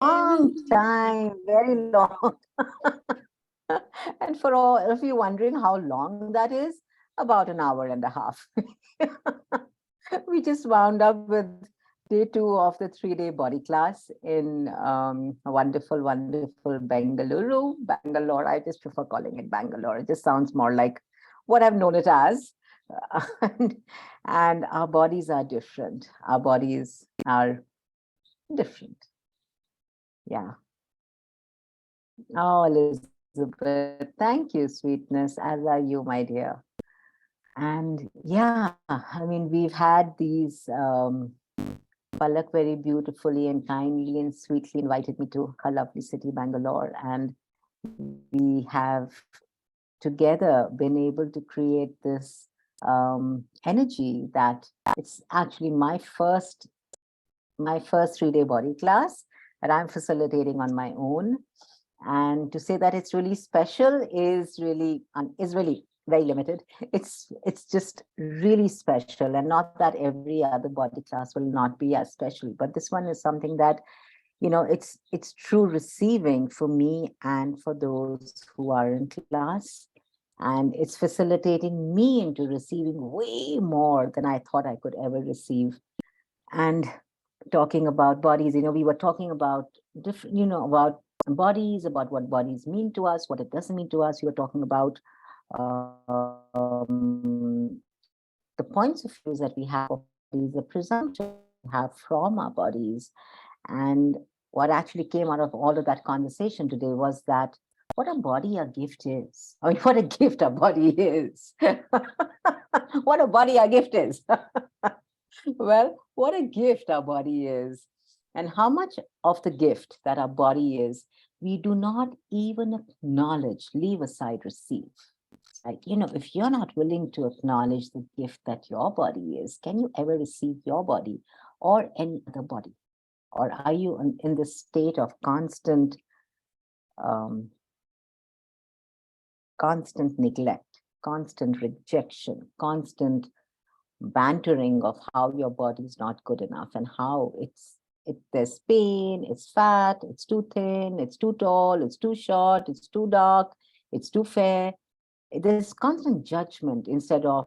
Long time, very long. And for all of you wondering how long that is, about an hour and a half. We just wound up with day 2 of the 3-day body class in wonderful, wonderful Bengaluru, Bangalore. I just prefer calling it Bangalore. It just sounds more like what I've known it as. And, and our bodies are different. Our bodies are different. Yeah. Oh, Elizabeth, thank you, sweetness, as are you, my dear. And yeah, I mean, we've had these, Palak very beautifully and kindly and sweetly invited me to her lovely city, Bangalore. And we have together been able to create this energy that it's actually my first 3-day body class that I'm facilitating on my own. And to say that it's really special is really very limited. It's just really special, and not that every other body class will not be as special, but this one is something that, you know, it's true receiving for me and for those who are in class. And it's facilitating me into receiving way more than I thought I could ever receive. And talking about bodies, you know, we were talking about different, you know, about bodies, about what bodies mean to us, what it doesn't mean to us. We were talking about the points of views that we have of bodies, the presumption we have from our bodies. And what actually came out of all of that conversation today was that what a body a gift is. I mean, what a gift a body is. What a body a gift is. Well, what a gift our body is. And how much of the gift that our body is, we do not even acknowledge, leave aside, receive. Like, you know, if you're not willing to acknowledge the gift that your body is, can you ever receive your body or any other body? Or are you in this state of constant neglect, constant rejection, constant bantering of how your body is not good enough and how there's pain, it's fat, it's too thin, it's too tall, it's too short, it's too dark, it's too fair. There's constant judgment instead of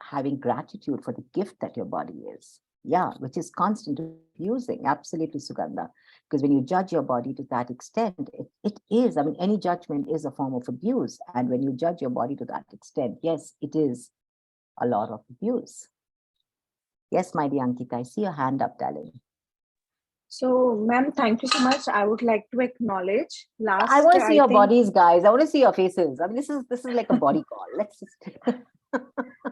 having gratitude for the gift that your body is. Yeah, which is constant abusing. Absolutely, Sugandha. Because when you judge your body to that extent, it is, I mean, any judgment is a form of abuse. And when you judge your body to that extent, yes, it is a lot of abuse. Yes, my dear Ankita, I see your hand up, darling. So, ma'am, thank you so much. I would like to acknowledge last. I want to see your bodies, guys. I want to see your faces. I mean, this is like a body call. Let's just.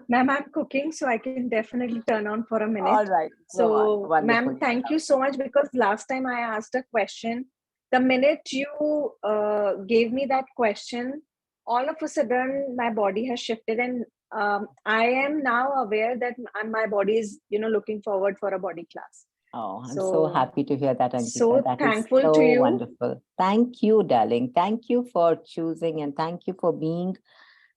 Ma'am, I'm cooking, so I can definitely turn on for a minute. All right. So, ma'am, thank you so much, because last time I asked a question, the minute you gave me that question, all of a sudden my body has shifted, and I am now aware that my body is, looking forward for a body class. Oh, I'm so happy to hear that, Ankita. So that thankful is so to you. Wonderful. Thank you, darling. Thank you for choosing, and thank you for being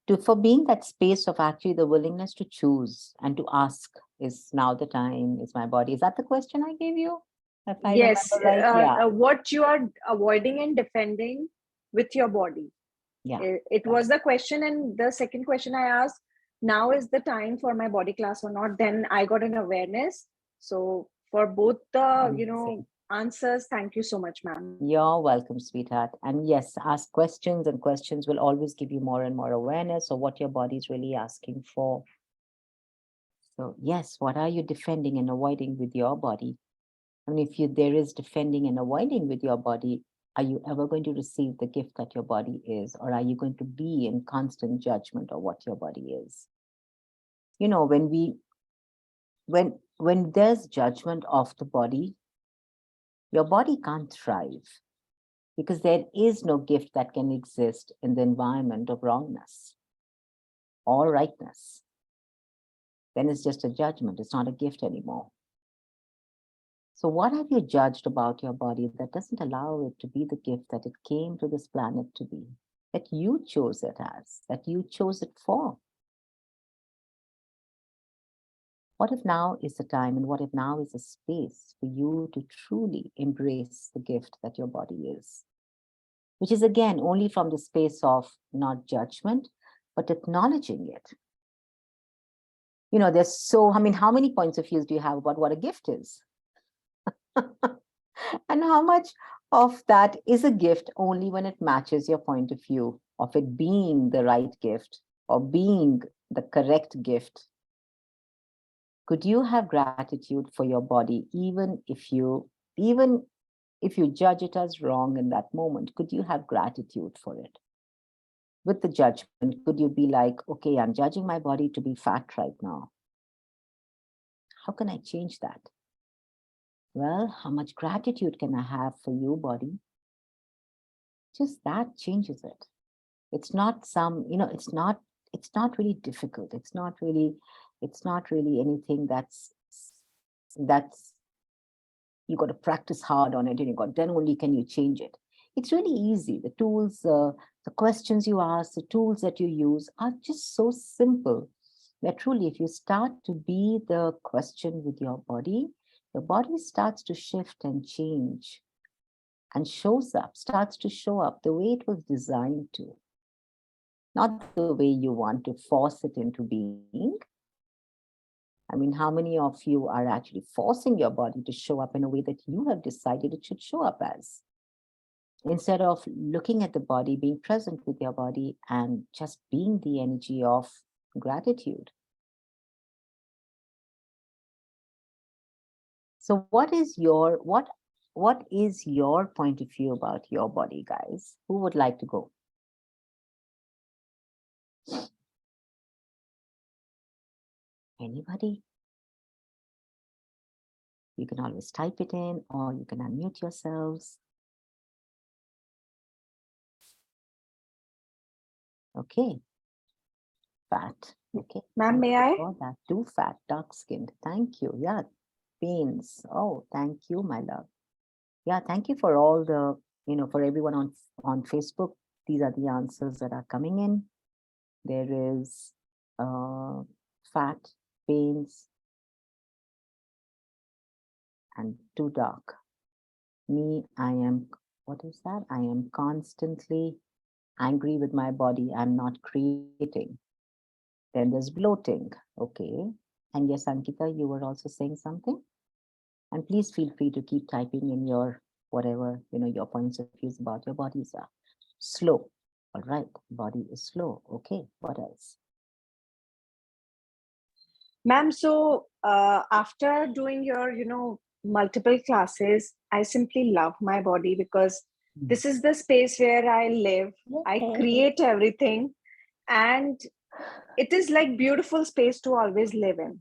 that space of actually the willingness to choose and to ask, is now the time, is my body. Is that the question I gave you? If I yes. remember right? Yeah. What you are avoiding and defending with your body. Yeah. It was the question. And the second question I asked, now is the time for my body class or not? Then I got an awareness. So for both the, answers, thank you so much, ma'am. You're welcome, sweetheart. And yes, ask questions, and questions will always give you more and more awareness of what your body is really asking for. So yes, what are you defending and avoiding with your body? And if there is defending and avoiding with your body, are you ever going to receive the gift that your body is? Or are you going to be in constant judgment of what your body is? You know, when there's judgment of the body, your body can't thrive, because there is no gift that can exist in the environment of wrongness or rightness. Then it's just a judgment. It's not a gift anymore. So what have you judged about your body that doesn't allow it to be the gift that it came to this planet to be, that you chose it as, that you chose it for? What if now is the time, and what if now is the space for you to truly embrace the gift that your body is? Which is again only from the space of not judgment, but acknowledging it. You know, there's so, I mean, how many points of views do you have about what a gift is? And how much of that is a gift only when it matches your point of view of it being the right gift or being the correct gift? Could you have gratitude for your body even if you judge it as wrong in that moment? Could you have gratitude for it? With the judgment, could you be like, okay, I'm judging my body to be fat right now. How can I change that? Well, how much gratitude can I have for you, body? Just that changes it. It's not some, it's not really difficult. It's not really anything that's you got to practice hard on it, and then only can you change it. It's really easy. The tools, the questions you ask, the tools that you use are just so simple that truly, if you start to be the question with your body starts to shift and change and starts to show up the way it was designed to, not the way you want to force it into being. I mean, how many of you are actually forcing your body to show up in a way that you have decided it should show up as? Instead of looking at the body, being present with your body, and just being the energy of gratitude. So what is your point of view about your body, guys? Who would like to go? Anybody? You can always type it in, or you can unmute yourselves. Okay. Fat. Okay. Ma'am, may I? For that, too fat, dark skinned. Thank you. Yeah. Pains. Oh, thank you, my love. Yeah, thank you for all the, for everyone on Facebook. These are the answers that are coming in. There is fat, pains, and too dark. Me, what is that? I am constantly angry with my body. I'm not creating. Then there's bloating. Okay. And yes, Ankita, you were also saying something. And please feel free to keep typing in your whatever, your points of views about your bodies are. Slow. All right. Body is slow. Okay. What else? Ma'am, so after doing your, multiple classes, I simply love my body because this is the space where I live. I create everything, and it is like beautiful space to always live in.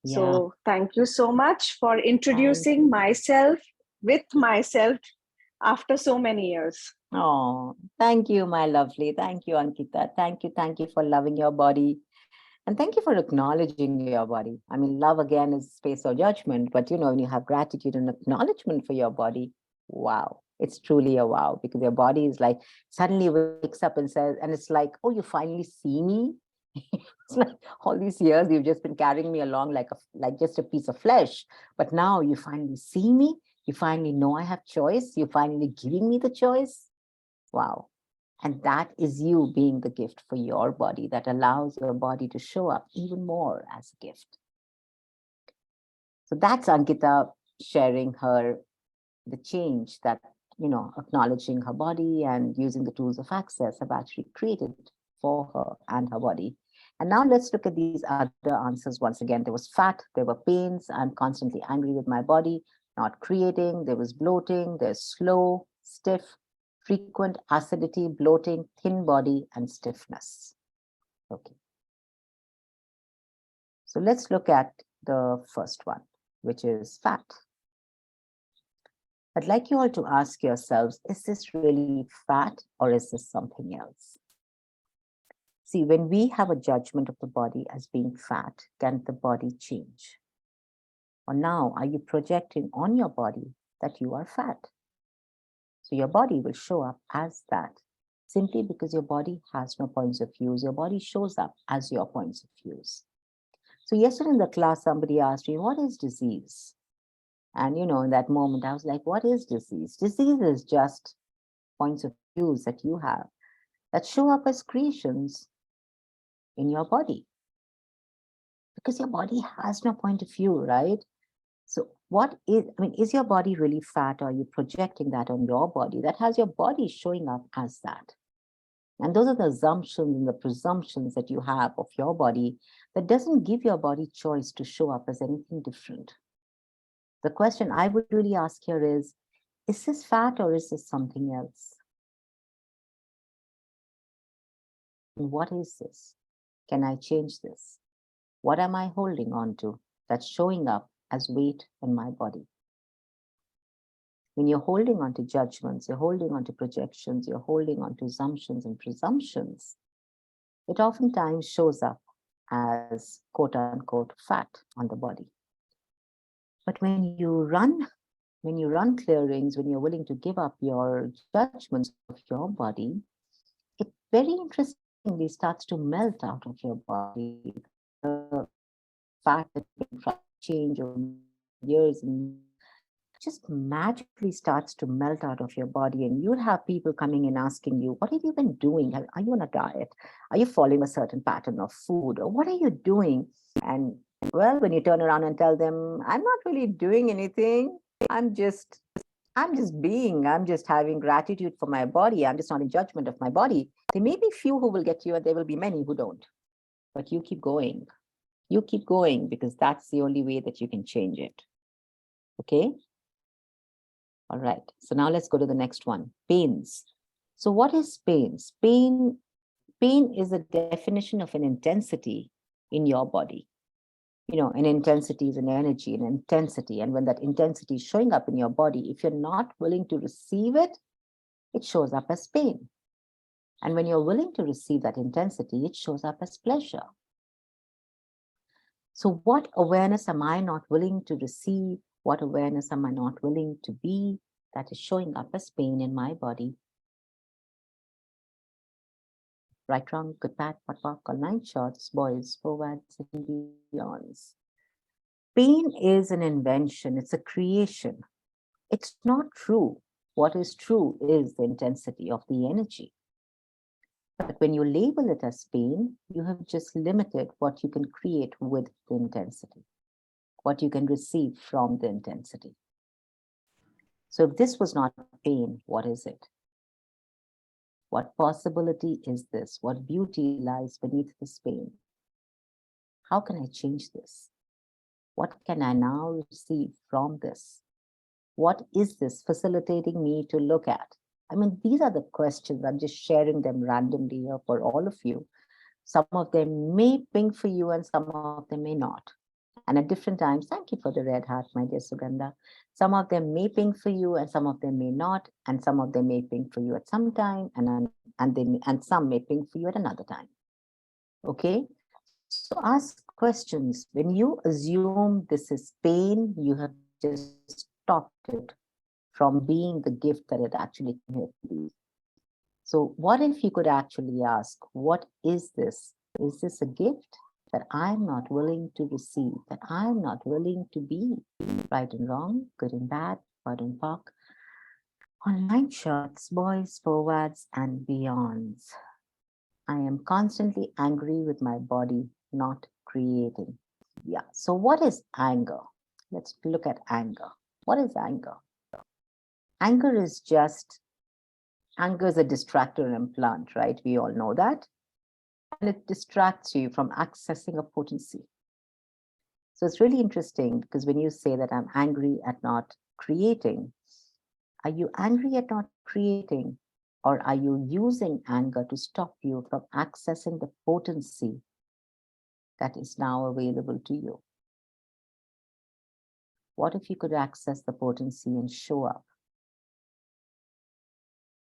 Yeah. So thank you so much for introducing myself with myself after so many years. Oh, thank you, my lovely. Thank you, Ankita. Thank you for loving your body. And thank you for acknowledging your body. I mean, love again is space of judgment, but when you have gratitude and acknowledgement for your body, wow, it's truly a wow, because your body is like suddenly wakes up and says, and it's like, oh, you finally see me. It's like all these years you've just been carrying me along like just a piece of flesh, but now you finally see me. You finally know I have choice. You're finally giving me the choice. Wow. And that is you being the gift for your body that allows your body to show up even more as a gift. So that's Ankita sharing the change that, acknowledging her body and using the tools of access have actually created for her and her body. And now let's look at these other answers once again. There was fat, there were pains, I'm constantly angry with my body, not creating, there was bloating, there's slow, stiff, frequent acidity, bloating, thin body, and stiffness. Okay. So let's look at the first one, which is fat. I'd like you all to ask yourselves, is this really fat or is this something else? See, when we have a judgment of the body as being fat, can the body change? Or now, are you projecting on your body that you are fat? So your body will show up as that simply because your body has no points of views. Your body shows up as your points of views. So yesterday in the class, somebody asked me, what is disease? And in that moment, I was like, what is disease? Disease is just points of views that you have that show up as creations in your body. Because your body has no point of view, right? So is your body really fat, or are you projecting that on your body? That has your body showing up as that. And those are the assumptions and the presumptions that you have of your body that doesn't give your body choice to show up as anything different. The question I would really ask here is this fat or is this something else? And what is this? Can I change this? What am I holding on to that's showing up as weight in my body? When you're holding on to judgments, you're holding on to projections, you're holding on to assumptions and presumptions, it oftentimes shows up as quote unquote fat on the body. But when you run clearings, when you're willing to give up your judgments of your body, it very interestingly starts to melt out of your body. The fact that you've been trying to change over years and just magically starts to melt out of your body. And you'll have people coming and asking you, what have you been doing? Are you on a diet? Are you following a certain pattern of food? Or what are you doing? And well, when you turn around and tell them, I'm not really doing anything. I'm just being, I'm just having gratitude for my body. I'm just not in judgment of my body. There may be few who will get you, and there will be many who don't. But you keep going. You keep going because that's the only way that you can change it. Okay? All right. So now let's go to the next one. Pains. So what is pains? Pain is a definition of an intensity in your body. An intensity is an energy, an intensity. And when that intensity is showing up in your body, if you're not willing to receive it, it shows up as pain. And when you're willing to receive that intensity, it shows up as pleasure. So what awareness am I not willing to receive? What awareness am I not willing to be that is showing up as pain in my body? Right, wrong, good, bad, what, what, all 9 shots, boys, forwards, and beyonds. Pain is an invention. It's a creation. It's not true. What is true is the intensity of the energy. But when you label it as pain, you have just limited what you can create with the intensity, what you can receive from the intensity. So if this was not pain, what is it? What possibility is this? What beauty lies beneath this pain? How can I change this? What can I now receive from this? What is this facilitating me to look at? I mean, these are the questions. I'm just sharing them randomly here for all of you. Some of them may ping for you and some of them may not. And at different times, thank you for the red heart, my dear Sugandha. Some of them may ping for you and some of them may not. And some of them may ping for you at some time and some may ping for you at another time. Okay? So ask questions. When you assume this is pain, you have just stopped it from being the gift that it actually came here to be. So what if you could actually ask, what is this? Is this a gift that I'm not willing to receive, that I'm not willing to be? Right and wrong, good and bad, POD and POC. Online shots, boys, forwards, and beyonds. I am constantly angry with my body, not creating. Yeah, so what is anger? Let's look at anger. What is anger? Anger is a distractor implant, right? We all know that. And it distracts you from accessing a potency. So it's really interesting because when you say that I'm angry at not creating, are you angry at not creating? Or are you using anger to stop you from accessing the potency that is now available to you? What if you could access the potency and show up?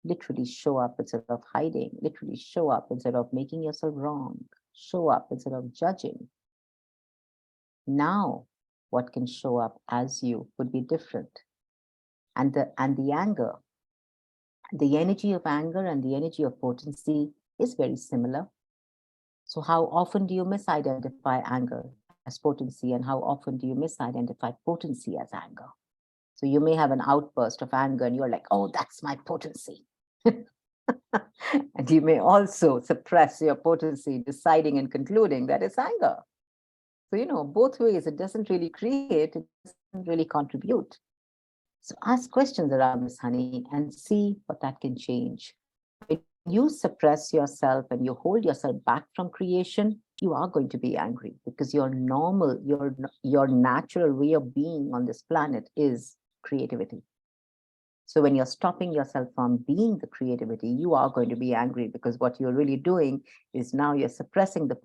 Literally show up instead of hiding, literally show up instead of making yourself wrong, show up instead of judging. Now, what can show up as you would be different. And the anger, the energy of anger and the energy of potency is very similar. So how often do you misidentify anger as potency, and how often do you misidentify potency as anger? So you may have an outburst of anger and you're like, oh, that's my potency. And you may also suppress your potency, deciding and concluding that it's anger. So, both ways, it doesn't really create, it doesn't really contribute. So ask questions around this, honey, and see what that can change. When you suppress yourself and you hold yourself back from creation, you are going to be angry because your natural way of being on this planet is creativity. So when you're stopping yourself from being the creativity, you are going to be angry because what you're really doing is now you're suppressing the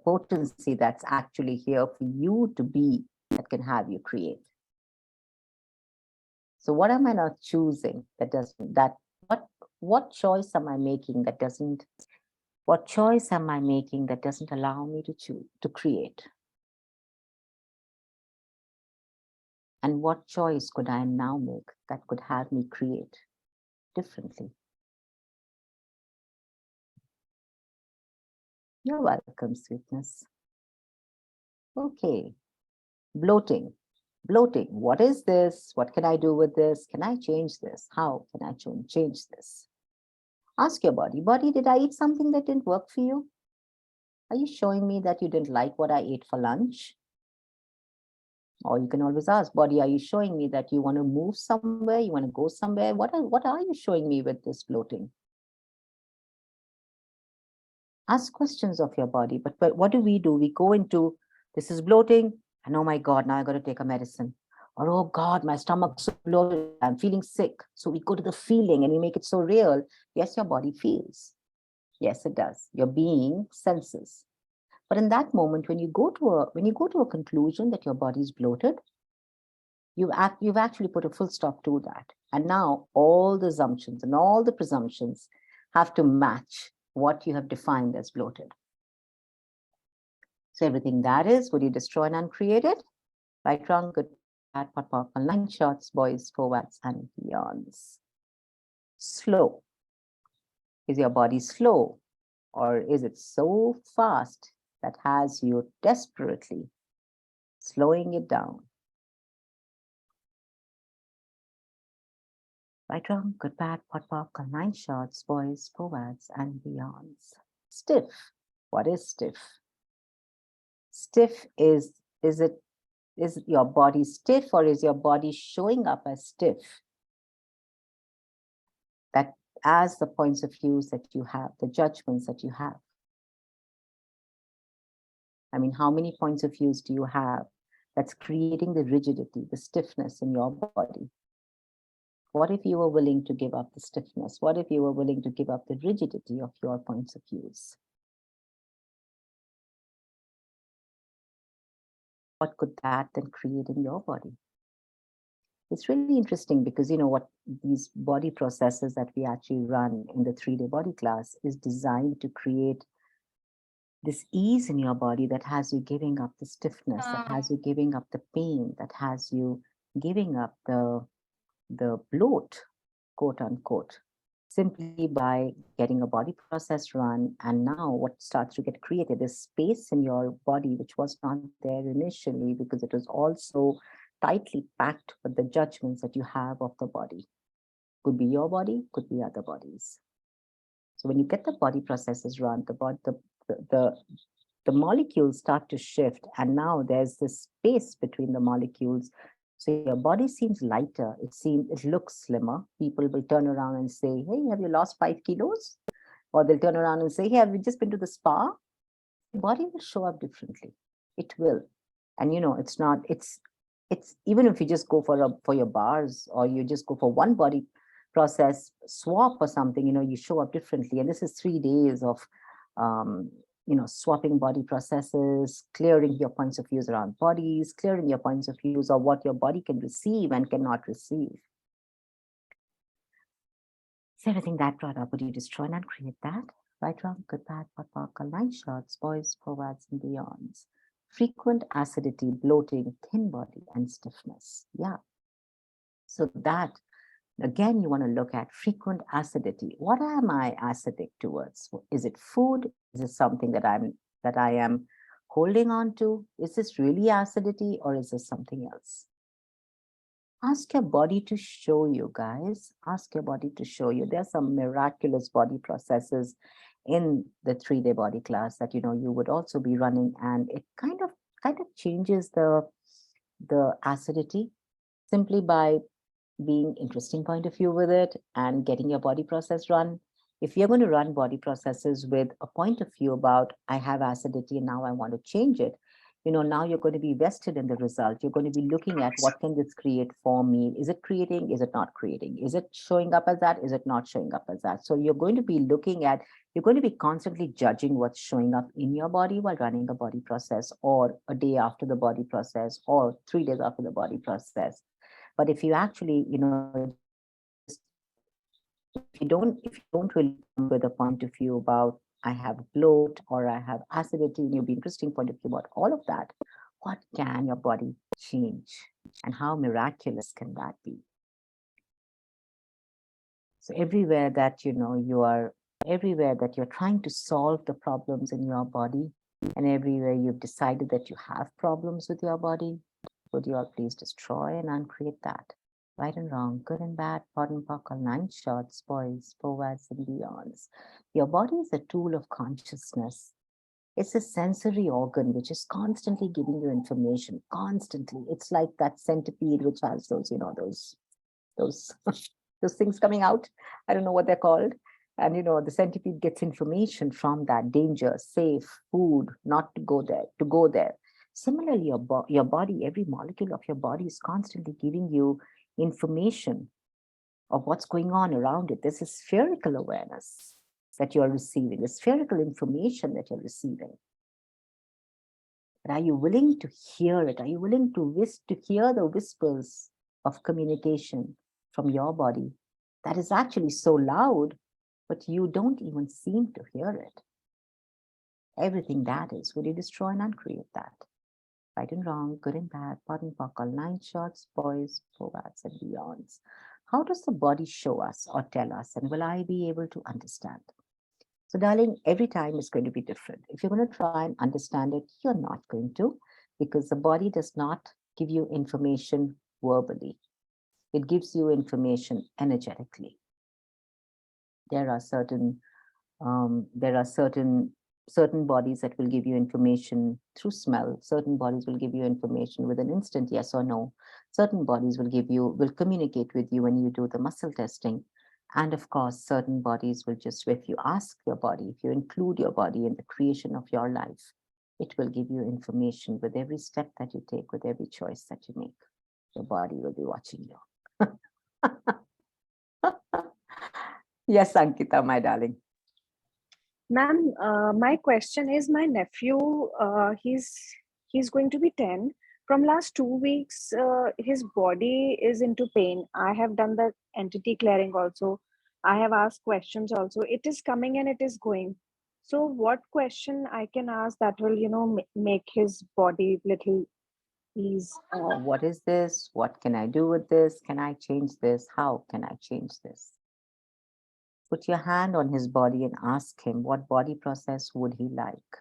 potency that's actually here for you to be, that can have you create. So what am I not choosing that doesn't, what choice am I making that doesn't, what choice am I making that doesn't allow me to choose, to create? And what choice could I now make that could have me create differently? You're welcome, sweetness. Okay, bloating. Bloating, what is this? What can I do with this? Can I change this? How can I change this? Ask your body, did I eat something that didn't work for you? Are you showing me that you didn't like what I ate for lunch? Or you can always ask, body, are you showing me that you want to move somewhere? You want to go somewhere? What are you showing me with this bloating? Ask questions of your body. But what do? We go into, this is bloating, and oh my God, now I got to take a medicine. Or, oh God, my stomach's so bloated, I'm feeling sick. So we go to the feeling and we make it so real. Yes, your body feels. Yes, it does. Your being senses. But in that moment, when you go to a conclusion that your body is bloated, you've actually put a full stop to that. And now all the assumptions and all the presumptions have to match what you have defined as bloated. So everything that is, would you destroy and uncreate it? Right, wrong, good, bad, pot, pop, line shots, boys, forwards, and beyonds. Slow. Is your body slow? Or is it so fast that has you desperately slowing it down? Right, wrong, good, bad, pot, pop, line shots, boys, forwards, and beyonds. Stiff. What is stiff? Stiff is your body stiff, or is your body showing up as stiff? That as the points of views that you have, the judgments that you have. I mean, how many points of views do you have that's creating the rigidity, the stiffness in your body? What if you were willing to give up the stiffness? What if you were willing to give up the rigidity of your points of views? What could that then create in your body? It's really interesting because, what these body processes that we actually run in the 3-day body class is designed to create this ease in your body that has you giving up the stiffness, that has you giving up the pain, that has you giving up the bloat, quote unquote, simply by getting a body process run. And now what starts to get created is space in your body, which was not there initially because it was also tightly packed with the judgments that you have of the body. Could be your body, could be other bodies. So when you get the body processes run, the molecules start to shift, and now there's this space between the molecules. So your body seems lighter. It looks slimmer. People will turn around and say, "Hey, have you lost 5 kilos?" Or they'll turn around and say, "Hey, have you just been to the spa?" The body will show up differently. It will, and it's even if you just go for your bars, or you just go for one body process swap or something, you show up differently. And this is 3 days of swapping body processes, clearing your points of views around bodies, clearing your points of views of what your body can receive and cannot receive. So everything that brought up, would you destroy and uncreate that? Right, wrong, good, bad, pot, line shots, boys, forwards, and beyonds. Frequent acidity, bloating, thin body, and stiffness. Yeah. So that, again, you want to look at frequent acidity. What am I acidic towards? Is it food? Is it something that I am holding on to? Is this really acidity or is this something else? Ask your body to show you, guys. Ask your body to show you. There are some miraculous body processes in the 3-day body class that you would also be running, and it kind of changes the acidity simply by being interesting point of view with it and getting your body process run. If you're going to run body processes with a point of view about I have acidity and now I want to change it, now you're going to be vested in the result. You're going to be looking at what can this create for me? Is it creating? Is it not creating? Is it showing up as that? Is it not showing up as that? So you're going to be you're going to be constantly judging what's showing up in your body while running a body process, or a day after the body process, or 3 days after the body process. But if you actually, just if you don't really come with a point of view about I have bloat or I have acidity, and you'll be interesting point of view about all of that, what can your body change? And how miraculous can that be? So everywhere that everywhere that you're trying to solve the problems in your body, and everywhere you've decided that you have problems with your body, would you all please destroy and uncreate that? Right and wrong, good and bad, pot and pock, all 9 shorts, boys, forwards, and beyonds. Your body is a tool of consciousness. It's a sensory organ which is constantly giving you information, constantly. It's like that centipede which has those those things coming out. I don't know what they're called. And the centipede gets information from that: danger, safe, food, not to go there, to go there. Similarly, your body, every molecule of your body is constantly giving you information of what's going on around it. This is spherical awareness that you're receiving, the spherical information that you're receiving. But are you willing to hear it? Are you willing to hear the whispers of communication from your body that is actually so loud, but you don't even seem to hear it? Everything that is, would you destroy and uncreate that? Right and wrong, good and bad, pot and pock, all 9 shorts, boys, forwards, and beyonds. How does the body show us or tell us, and will I be able to understand? So, darling, every time is going to be different. If you're going to try and understand it, you're not going to, because the body does not give you information verbally. It gives you information energetically. There are certain bodies that will give you information through smell. Certain bodies will give you information with an instant yes or no. Certain bodies will communicate with you when you do the muscle testing. And of course, certain bodies will just, if you ask your body, if you include your body in the creation of your life, it will give you information with every step that you take, with every choice that you make. Your body will be watching you. Yes, Ankita, my darling. Ma'am, my question is, my nephew, he's going to be 10. From last 2 weeks, his body is into pain. I have done the entity clearing also. I have asked questions also. It is coming and it is going. So what question I can ask that will, make his body little ease? What is this? What can I do with this? Can I change this? How can I change this? Put your hand on his body and ask him what body process would he like.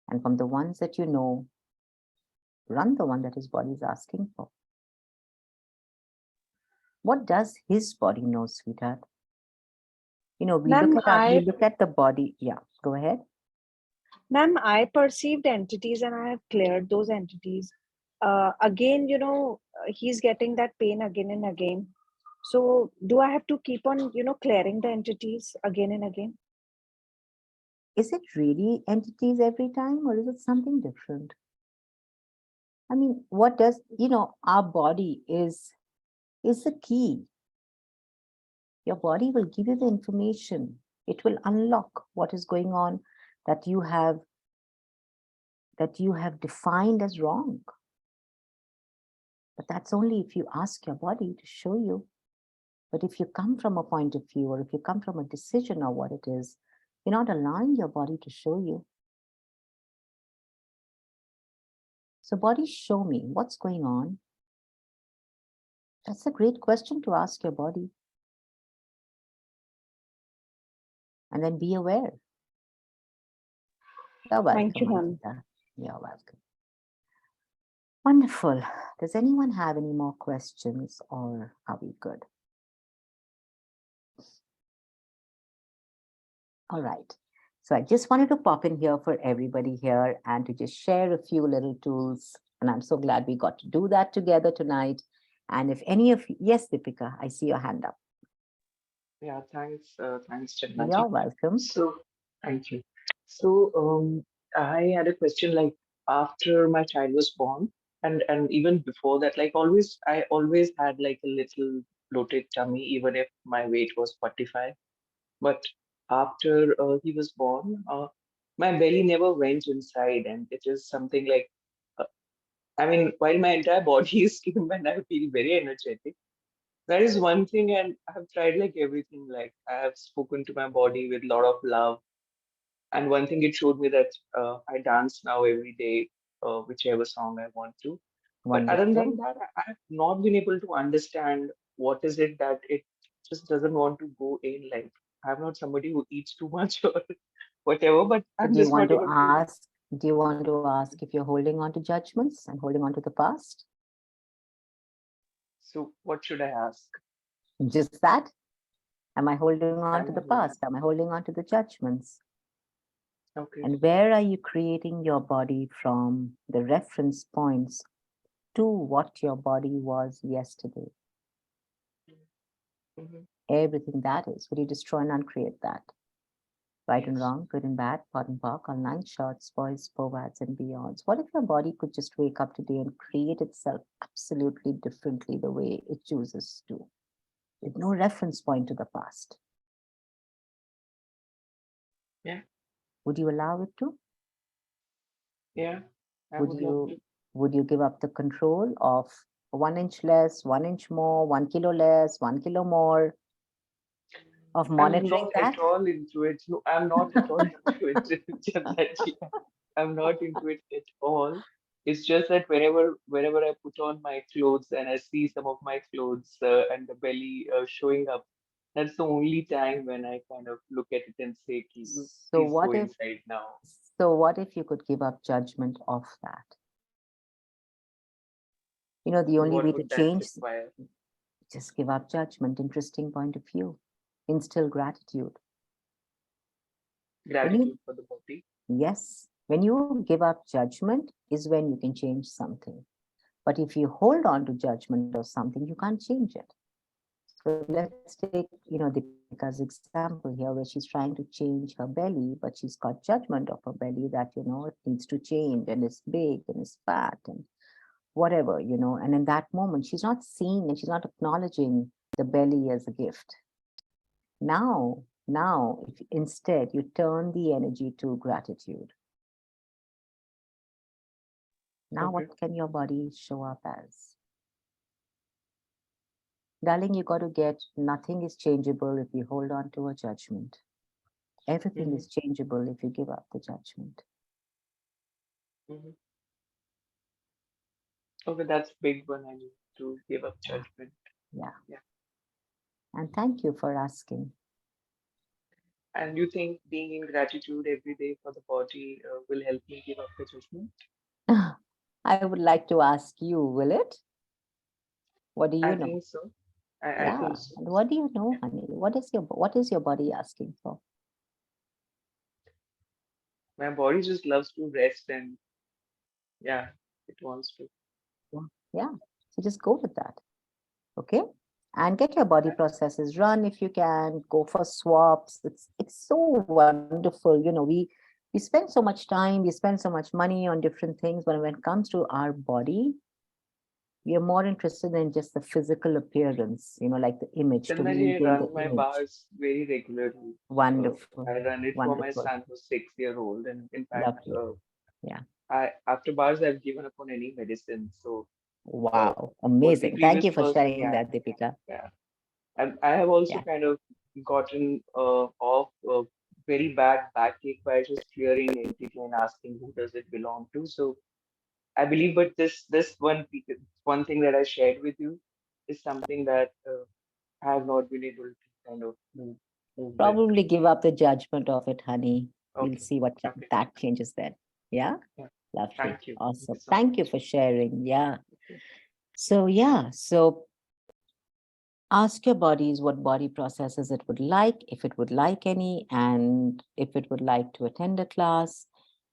And from the ones that you know, run the one that his body is asking for. What does his body know, sweetheart? We Ma'am, look at the body. Yeah, go ahead. Ma'am, I perceived entities and I have cleared those entities. Again, he's getting that pain again and again. So do I have to keep on, clearing the entities again and again? Is it really entities every time, or is it something different? I mean, what does, our body is the key. Your body will give you the information. It will unlock what is going on that you have defined as wrong. But that's only if you ask your body to show you. But if you come from a point of view, or if you come from a decision of what it is, you're not allowing your body to show you. So body, show me what's going on. That's a great question to ask your body. And then be aware. You're Thank you, welcome, ma'am. Ankita. You're welcome. Wonderful. Does anyone have any more questions or are we good? All right. So I just wanted to pop in here for everybody here and to just share a few little tools. And I'm so glad we got to do that together tonight. And if any of you, yes, Deepika, I see your hand up. Yeah, thanks, Chandana You're ji. welcome. So, thank you. So, I had a question like after my child was born, and even before that, like I always had like a little bloated tummy, even if my weight was 45. But after he was born, my belly never went inside, and it is something like, uh, I mean, while my entire body is slim and I feel very energetic. That is one thing, and I've tried like everything. Like I have spoken to my body with a lot of love, and one thing it showed me that I dance now every day, whichever song I want to. But other than Wonderful. that, I have not been able to understand what is it that it just doesn't want to go in. Like I'm not somebody who eats too much or whatever, but So I'm do you just want not to able to. ask, do you want to ask if you're holding on to judgments and holding on to the past? So what should I ask? Just that? Am I holding on to the Am I past? holding? Am I holding on to the judgments? Okay. And where are you creating your body from the reference points to what your body was yesterday? Hmm. Everything that is. Would you destroy and uncreate that? Right and Yes. wrong, good and bad, pot and pock, all nine shorts, boys, povads, and beyonds. What if your body could just wake up today and create itself absolutely differently the way it chooses to, with no reference point to the past? Yeah. Would you allow it to? Yeah. I Would would love you to. would you give up the control of 1 inch less, 1 inch more, 1 kilo less, 1 kilo more, of I'm monitoring not at that? all into it. No, I'm not at all into it. Jansaji. I'm not into it at all. It's just that whenever I put on my clothes and I see some of my clothes and the belly showing up, that's the only time when I kind of look at it and say, "Ki, you So please go what if inside now." so what if you could give up judgment of that? You know, the only way What to would that change, require? just give up judgment, interesting point of view, instill gratitude. When you, Gratitude for the body. yes, when you give up judgment is when you can change something. But if you hold on to judgment of something, you can't change it. So let's take, Deepika's example here, where she's trying to change her belly, but she's got judgment of her belly that, it needs to change and it's big and it's fat and whatever, and in that moment, she's not seeing and she's not acknowledging the belly as a gift. Now, if instead you turn the energy to gratitude, now Okay. what can your body show up as? Darling, you got to get nothing is changeable if you hold on to a judgment. Everything Hmm. is changeable if you give up the judgment. Hmm. Okay, that's big one. I need to give up Yeah, judgment. yeah. Yeah. And thank you for asking. And you think being in gratitude every day for the body will help me give up the judgment? I would like to ask you, will it? What do I you know? think so. I Yeah. think so. And what do you Yeah. know, honey? What is your body asking for? My body just loves to rest and yeah, it wants to. Yeah. Yeah. So just go with that. Okay. And get your body That's processes run if you can. Go for swaps. It's so wonderful. We spend so much time, we spend so much money on different things, but when it comes to our body, we are more interested in just the physical appearance, like the image, to Chandraji, I maintain the run my image. bars very regularly. Wonderful. I run it for my Wonderful. son who's 6 year old, and in fact, Lovely. Yeah. I after bars I've given up on any medicine. So uh, Wow. what the Amazing. Thank previous you for person, sharing yeah, that, Deepika. yeah. And I have also Yeah. kind of gotten off very bad backache by just clearing entity and asking who does it belong to. So I believe, but one thing that I shared with you is something that I have not been able to kind of move with. Probably give up the judgment of it, honey. We'll Okay. see what Okay. that changes then. Yeah. Yeah. Lovely. Thank you. Thank Awesome. you so Thank you much. for sharing. Yeah. Okay. So, yeah. So, ask your bodies what body processes it would like, if it would like any, and if it would like to attend a class.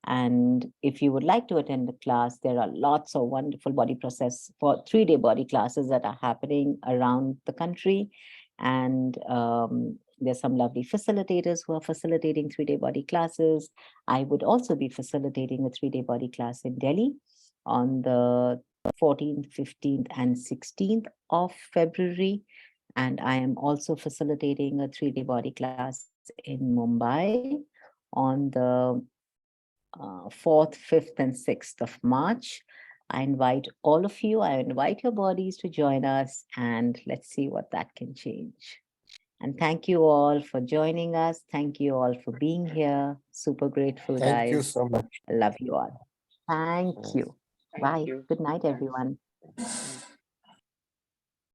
And if you would like to attend a class, there are lots of wonderful body process for 3-day body classes that are happening around the country. And there's some lovely facilitators who are facilitating 3-day body classes. I would also be facilitating a 3-day body class in Delhi on the 14th, 15th, and 16th of February. And I am also facilitating a 3-day body class in Mumbai on the 4th, 5th, and 6th of March. I invite all of you, I invite your bodies to join us, and let's see what that can change. And thank you all for joining us. Thank you all for being here. Super grateful, Thank you guys. so much. I love you all. Thank you. Thank Bye. you. Good night, Thanks. everyone. Thanks.